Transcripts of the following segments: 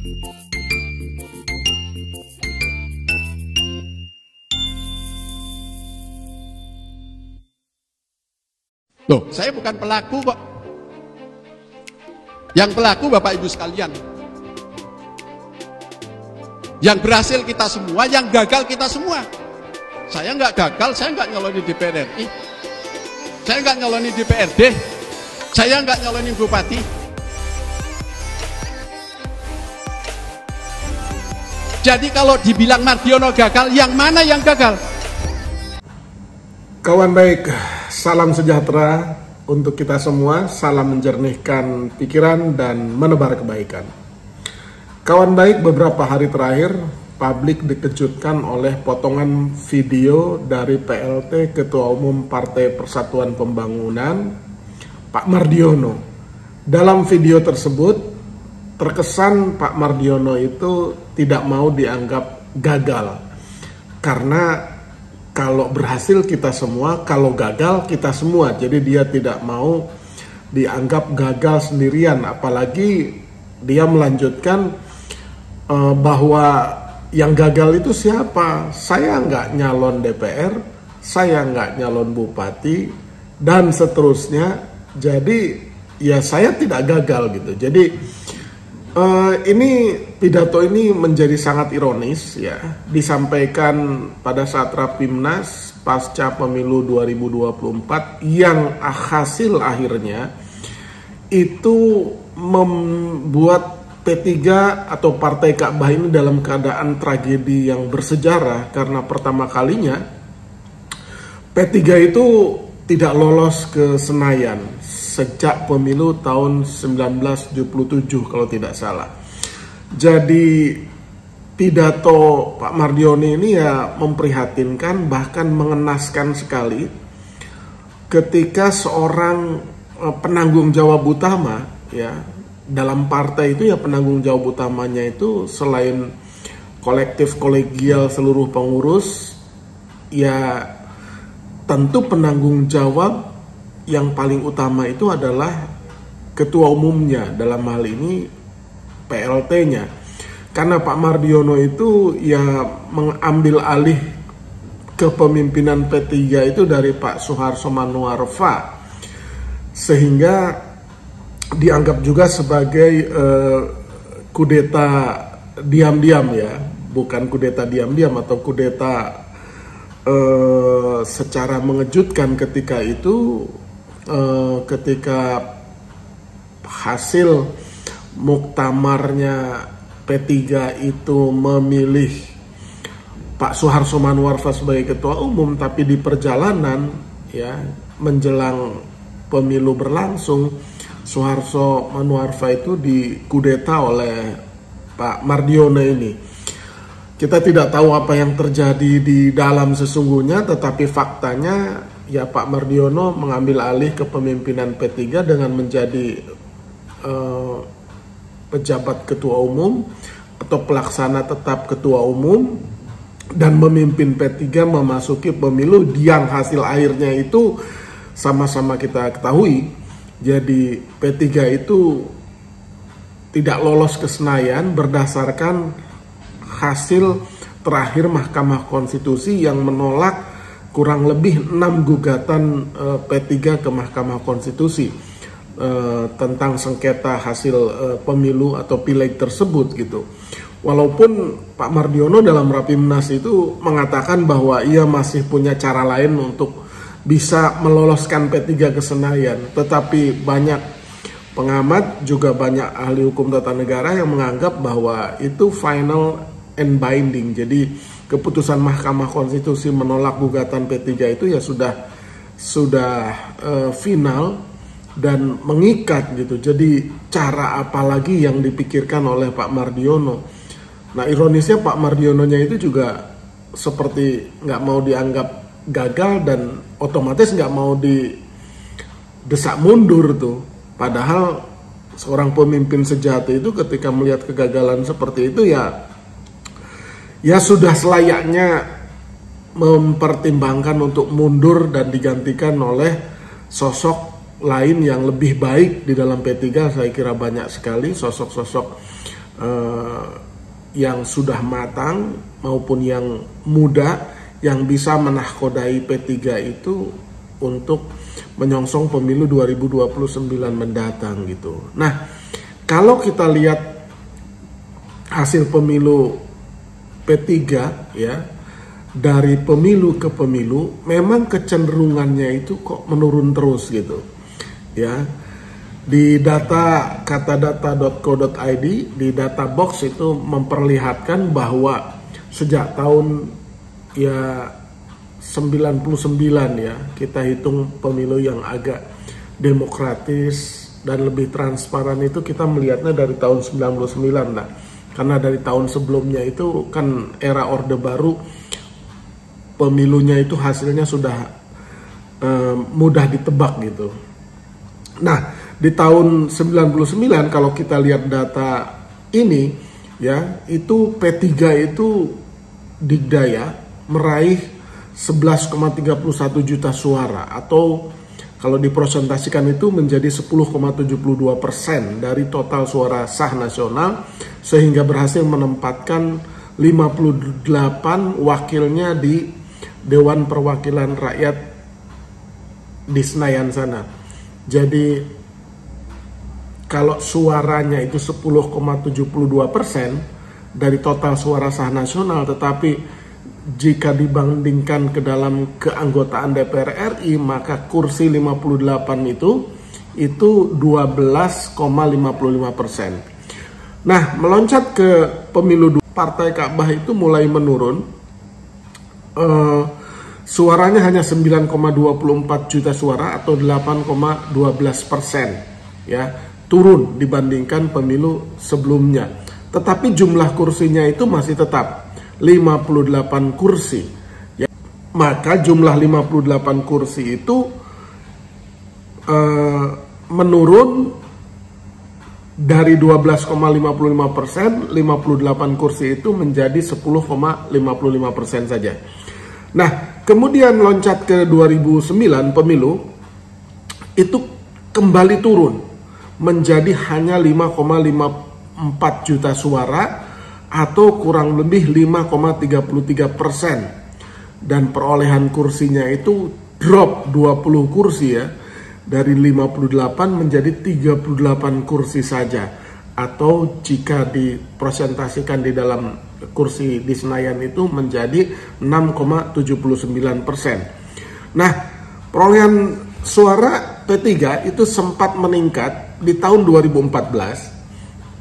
Loh, saya bukan pelaku kok. Yang pelaku Bapak Ibu sekalian. Yang berhasil kita semua, yang gagal kita semua. Saya nggak gagal, saya nggak nyaloni DPR RI. Saya nggak nyaloni DPRD. Saya nggak nyaloni bupati. Jadi kalau dibilang Mardiono gagal, yang mana yang gagal? Kawan baik, salam sejahtera untuk kita semua, salam menjernihkan pikiran dan menebar kebaikan. Kawan baik, beberapa hari terakhir, publik dikejutkan oleh potongan video dari PLT Ketua Umum Partai Persatuan Pembangunan, Pak Mardiono. Dalam video tersebut, terkesan Pak Mardiono itu tidak mau dianggap gagal. Karena kalau berhasil kita semua, kalau gagal kita semua. Jadi dia tidak mau dianggap gagal sendirian. Apalagi dia melanjutkan bahwa yang gagal itu siapa? Saya nggak nyalon DPR, saya nggak nyalon bupati, dan seterusnya. Jadi ya saya tidak gagal gitu. Jadi ini pidato ini menjadi sangat ironis ya, disampaikan pada saat Rapimnas pasca pemilu 2024 yang hasil akhirnya itu membuat P3 atau Partai Ka'bah ini dalam keadaan tragedi yang bersejarah karena pertama kalinya P3 itu tidak lolos ke Senayan sejak pemilu tahun 1977 kalau tidak salah. Jadi pidato Pak Mardiono ini ya memprihatinkan, bahkan mengenaskan sekali ketika seorang penanggung jawab utama ya dalam partai itu, ya penanggung jawab utamanya itu selain kolektif kolegial seluruh pengurus, ya tentu penanggung jawab yang paling utama itu adalah ketua umumnya, dalam hal ini PLT-nya. Karena Pak Mardiono itu ya mengambil alih kepemimpinan P3 itu dari Pak Suharto Manoarfa, sehingga dianggap juga sebagai kudeta diam-diam ya, bukan kudeta diam-diam atau kudeta secara mengejutkan ketika itu. Ketika hasil muktamarnya P3 itu memilih Pak Suharto Manoarfa sebagai ketua umum, tapi di perjalanan ya menjelang pemilu berlangsung, Suharto Manoarfa itu dikudeta oleh Pak Mardiono ini. Kita tidak tahu apa yang terjadi di dalam sesungguhnya, tetapi faktanya ya Pak Mardiono mengambil alih kepemimpinan P3 dengan menjadi pejabat ketua umum atau pelaksana tetap ketua umum dan memimpin P3 memasuki pemilu yang hasil akhirnya itu sama-sama kita ketahui. Jadi P3 itu tidak lolos ke Senayan berdasarkan hasil terakhir Mahkamah Konstitusi yang menolak kurang lebih 6 gugatan P3 ke Mahkamah Konstitusi tentang sengketa hasil pemilu atau pileg tersebut gitu. Walaupun Pak Mardiono dalam Rapimnas itu mengatakan bahwa ia masih punya cara lain untuk bisa meloloskan P3 ke Senayan, tetapi banyak pengamat juga banyak ahli hukum tata negara yang menganggap bahwa itu final and binding. Jadi keputusan Mahkamah Konstitusi menolak gugatan P3 itu ya sudah final dan mengikat gitu. Jadi cara apa lagi yang dipikirkan oleh Pak Mardiono? Nah ironisnya Pak Mardiononya itu juga seperti nggak mau dianggap gagal dan otomatis nggak mau didesak mundur tuh. Padahal seorang pemimpin sejati itu ketika melihat kegagalan seperti itu ya sudah selayaknya mempertimbangkan untuk mundur dan digantikan oleh sosok lain yang lebih baik di dalam P3. Saya kira banyak sekali sosok-sosok yang sudah matang maupun yang muda yang bisa menahkodai P3 itu untuk menyongsong pemilu 2029 mendatang gitu. Nah, kalau kita lihat hasil pemilu P3 ya, dari pemilu ke pemilu memang kecenderungannya itu kok menurun terus gitu. Ya. Di data katadata.co.id, di data box itu memperlihatkan bahwa sejak tahun ya 99 ya, kita hitung pemilu yang agak demokratis dan lebih transparan itu kita melihatnya dari tahun 99 lah. Karena dari tahun sebelumnya itu kan era Orde Baru, pemilunya itu hasilnya sudah mudah ditebak gitu. Nah, di tahun 99 kalau kita lihat data ini ya, itu P3 itu dikdaya meraih 11,31 juta suara, atau kalau dipresentasikan itu menjadi 10,72% dari total suara sah nasional, sehingga berhasil menempatkan 58 wakilnya di Dewan Perwakilan Rakyat di Senayan sana. Jadi kalau suaranya itu 10,72% dari total suara sah nasional, tetapi jika dibandingkan ke dalam keanggotaan DPR RI, maka kursi 58 itu 12,55%. Nah, meloncat ke pemilu Partai Ka'bah itu mulai menurun. Suaranya hanya 9,24 juta suara atau 8,12%, ya, turun dibandingkan pemilu sebelumnya. Tetapi jumlah kursinya itu masih tetap 58 kursi. Ya, maka jumlah 58 kursi itu menurun dari 12,55%, 58 kursi itu menjadi 10,55% saja. Nah, kemudian loncat ke 2009 pemilu itu kembali turun menjadi hanya 5,54 juta suara atau kurang lebih 5,33%, dan perolehan kursinya itu drop 20 kursi ya, dari 58 menjadi 38 kursi saja, atau jika dipresentasikan di dalam kursi di Senayan itu menjadi 6,79%. Nah, perolehan suara P3 itu sempat meningkat di tahun 2014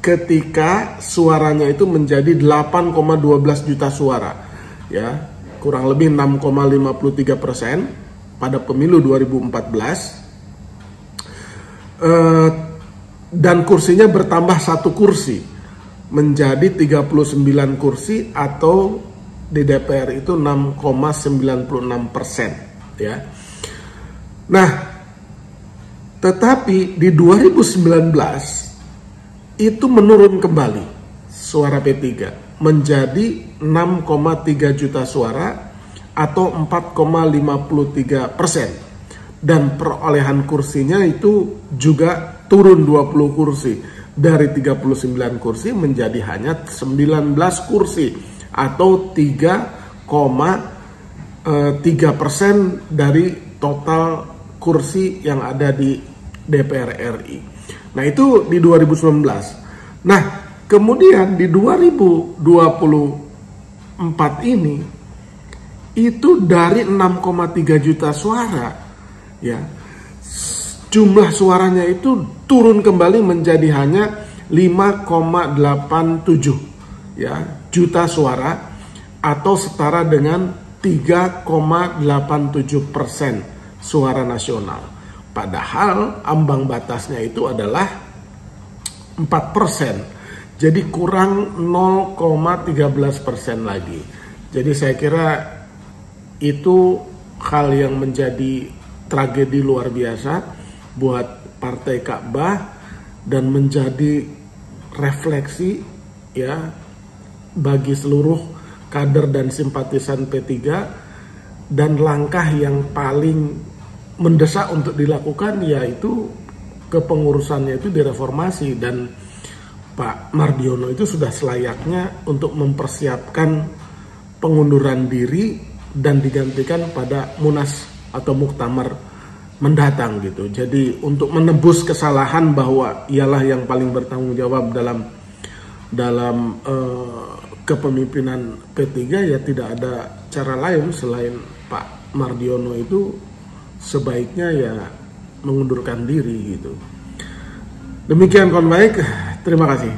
ketika suaranya itu menjadi 8,12 juta suara, ya, kurang lebih 6,53% pada pemilu 2014, dan kursinya bertambah 1 kursi menjadi 39 kursi, atau di DPR itu 6,96%, ya. Nah, tetapi di 2019 itu menurun kembali suara P3 menjadi 6,3 juta suara atau 4,53%, dan perolehan kursinya itu juga turun 20 kursi dari 39 kursi menjadi hanya 19 kursi atau 3,3% dari total kursi yang ada di DPR RI. Nah, itu di 2019. Nah, kemudian di 2024 ini itu dari 6,3 juta suara, ya, jumlah suaranya itu turun kembali menjadi hanya 5,87 ya juta suara, atau setara dengan 3,87% suara nasional. Padahal ambang batasnya itu adalah 4%. Jadi kurang 0,13% lagi. Jadi saya kira itu hal yang menjadi tragedi luar biasa buat Partai Ka'bah, dan menjadi refleksi ya bagi seluruh kader dan simpatisan P3, dan langkah yang paling mendesak untuk dilakukan yaitu kepengurusannya itu direformasi, dan Pak Mardiono itu sudah selayaknya untuk mempersiapkan pengunduran diri dan digantikan pada Munas atau Muktamar mendatang gitu. Jadi untuk menebus kesalahan bahwa ialah yang paling bertanggung jawab dalam kepemimpinan P3, ya tidak ada cara lain selain Pak Mardiono itu sebaiknya ya mengundurkan diri gitu. Demikian kawan baik, terima kasih.